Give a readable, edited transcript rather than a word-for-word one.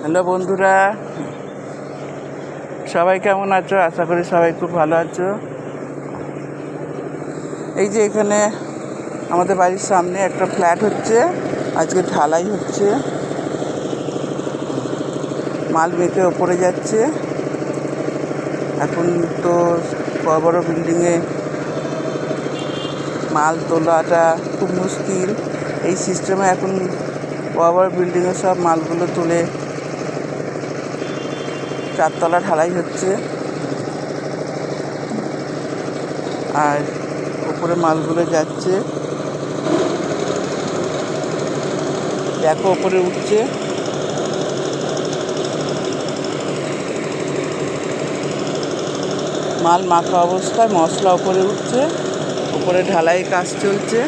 Hello বন্ধুরা, সবাই কেমন আছো? আশা করি সবাই খুব ভালো আছো। এই যে এখানে আমাদের বাড়ির সামনে একটা ফ্ল্যাট হচ্ছে, আজকে ঢালাই হচ্ছে, মাল মেপে ওপরে যাচ্ছে। এখন তো বড় বড় বিল্ডিংয়ে মাল তোলাটা খুব মুশকিল। এই সিস্টেমে এখন বড় বড় বিল্ডিংয়ে সব মালগুলো তুলে চারতলা ঢালাই হচ্ছে, আর উপরে মালগুলো যাচ্ছে। দেখো উপরে উঠছে, মাল মাখা অবস্থায় মশলা উপরে উঠছে, উপরে ঢালাই কাজ চলছে।